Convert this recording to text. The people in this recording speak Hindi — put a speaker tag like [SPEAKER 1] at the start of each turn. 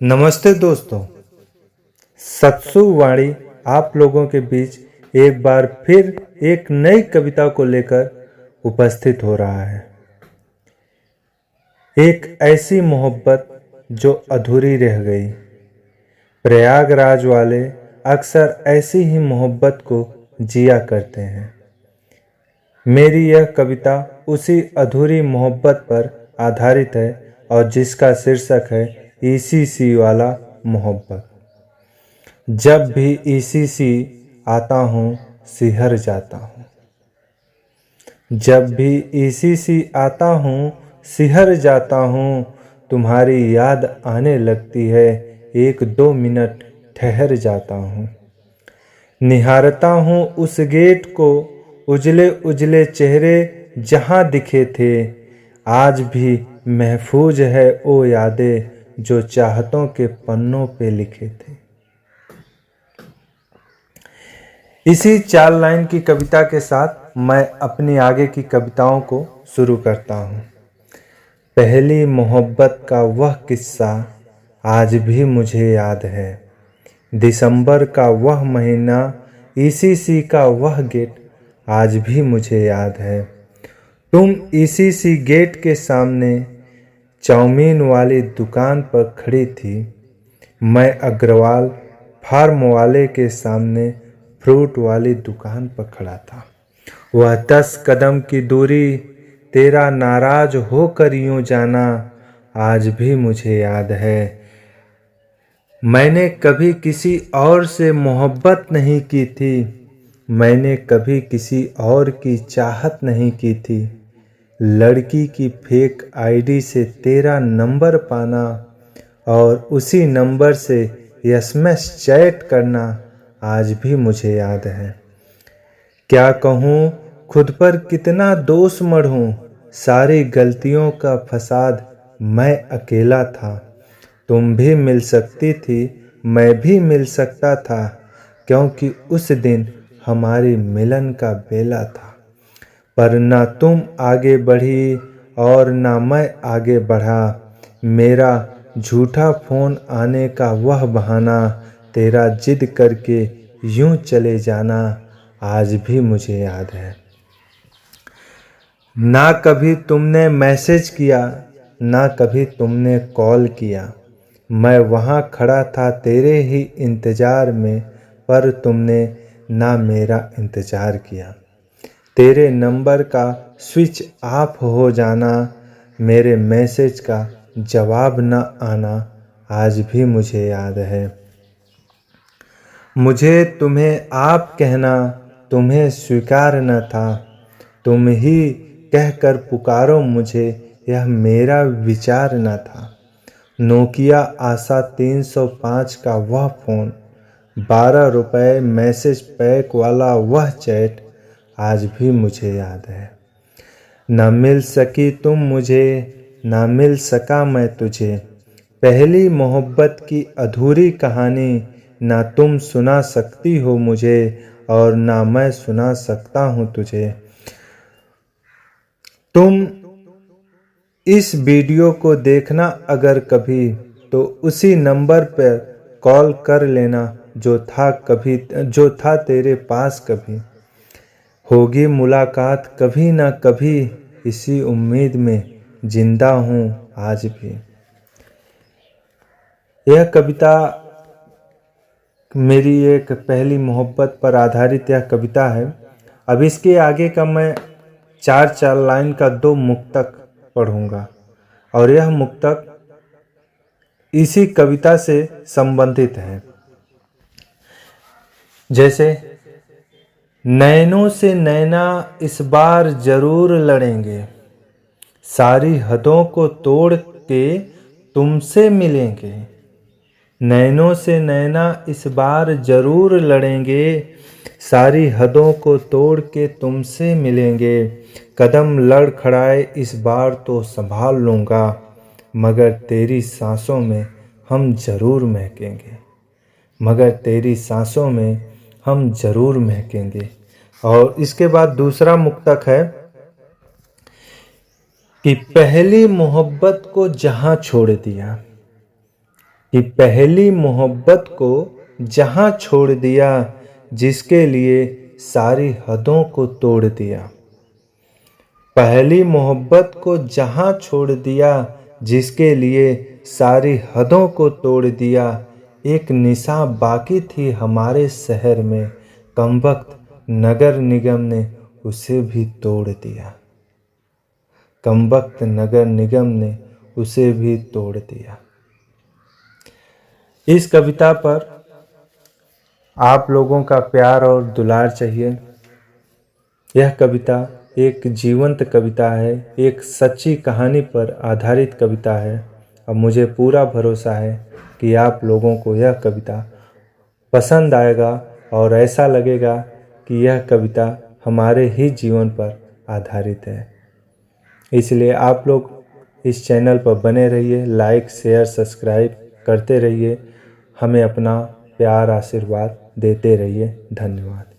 [SPEAKER 1] नमस्ते दोस्तों, सत्सु वाणी आप लोगों के बीच एक बार फिर एक नई कविता को लेकर उपस्थित हो रहा है। एक ऐसी मोहब्बत जो अधूरी रह गई। प्रयागराज वाले अक्सर ऐसी ही मोहब्बत को जिया करते हैं। मेरी यह कविता उसी अधूरी मोहब्बत पर आधारित है और जिसका शीर्षक है ईसीसी वाला मोहब्बत। जब भी ईसीसी आता हूँ सिहर जाता हूँ। जब भी ईसीसी आता हूँ सिहर जाता हूँ। तुम्हारी याद आने लगती है, 1-2 मिनट ठहर जाता हूँ। निहारता हूँ उस गेट को, उजले उजले चेहरे जहाँ दिखे थे। आज भी महफूज है वो यादें जो चाहतों के पन्नों पे लिखे थे। इसी 4 लाइन की कविता के साथ मैं अपनी आगे की कविताओं को शुरू करता हूँ। पहली मोहब्बत का वह किस्सा आज भी मुझे याद है। दिसंबर का वह महीना, ईसीसी का वह गेट आज भी मुझे याद है। तुम ईसीसी गेट के सामने चाउमीन वाली दुकान पर खड़ी थी। मैं अग्रवाल फार्म वाले के सामने फ्रूट वाली दुकान पर खड़ा था। वह 10 कदम की दूरी, तेरा नाराज होकर यूं जाना आज भी मुझे याद है। मैंने कभी किसी और से मोहब्बत नहीं की थी। मैंने कभी किसी और की चाहत नहीं की थी। लड़की की फेक आईडी से तेरा नंबर पाना और उसी नंबर से एसएमएस चैट करना आज भी मुझे याद है। क्या कहूँ खुद पर कितना दोष मढ़ूं, सारी गलतियों का फसाद मैं अकेला था। तुम भी मिल सकती थी, मैं भी मिल सकता था, क्योंकि उस दिन हमारी मिलन का बेला था। पर ना तुम आगे बढ़ी और ना मैं आगे बढ़ा। मेरा झूठा फ़ोन आने का वह बहाना, तेरा जिद करके यूं चले जाना आज भी मुझे याद है। ना कभी तुमने मैसेज किया, ना कभी तुमने कॉल किया। मैं वहाँ खड़ा था तेरे ही इंतज़ार में, पर तुमने ना मेरा इंतज़ार किया। तेरे नंबर का स्विच ऑफ हो जाना, मेरे मैसेज का जवाब न आना आज भी मुझे याद है। मुझे तुम्हें आप कहना तुम्हें स्वीकार न था। तुम ही कहकर पुकारो मुझे, यह मेरा विचार न था। नोकिया आशा 305 का वह फ़ोन, 12 रुपए मैसेज पैक वाला वह चैट आज भी मुझे याद है। ना मिल सकी तुम मुझे, ना मिल सका मैं तुझे। पहली मोहब्बत की अधूरी कहानी, ना तुम सुना सकती हो मुझे और ना मैं सुना सकता हूँ तुझे। तुम इस वीडियो को देखना अगर कभी, तो उसी नंबर पर कॉल कर लेना जो था तेरे पास कभी। होगी मुलाकात कभी ना कभी, इसी उम्मीद में जिंदा हूँ आज भी। यह कविता मेरी एक पहली मोहब्बत पर आधारित यह कविता है। अब इसके आगे का मैं 4 लाइन का 2 मुक्तक पढ़ूंगा और यह मुक्तक इसी कविता से संबंधित है। जैसे, नैनों से नैना इस बार जरूर लड़ेंगे, सारी हदों को तोड़ के तुमसे मिलेंगे। नैनों से नैना इस बार जरूर लड़ेंगे, सारी हदों को तोड़ के तुमसे मिलेंगे। कदम लड़खड़ाए इस बार तो संभाल लूँगा, मगर तेरी सांसों में हम जरूर महकेंगे। मगर तेरी सांसों में हम जरूर महकेंगे। और इसके बाद दूसरा मुक्तक है कि पहली मोहब्बत को जहाँ छोड़ दिया, कि पहली मोहब्बत को जहां छोड़ दिया जिसके लिए सारी हदों को तोड़ दिया। पहली मोहब्बत को जहां छोड़ दिया जिसके लिए सारी हदों को तोड़ दिया। एक निशा बाकी थी हमारे शहर में, कमबख्त नगर निगम ने उसे भी तोड़ दिया। कमबख्त नगर निगम ने उसे भी तोड़ दिया। इस कविता पर आप लोगों का प्यार और दुलार चाहिए। यह कविता एक जीवंत कविता है, एक सच्ची कहानी पर आधारित कविता है। अब मुझे पूरा भरोसा है कि आप लोगों को यह कविता पसंद आएगा और ऐसा लगेगा कि यह कविता हमारे ही जीवन पर आधारित है। इसलिए आप लोग इस चैनल पर बने रहिए, लाइक शेयर सब्सक्राइब करते रहिए, हमें अपना प्यार आशीर्वाद देते रहिए। धन्यवाद।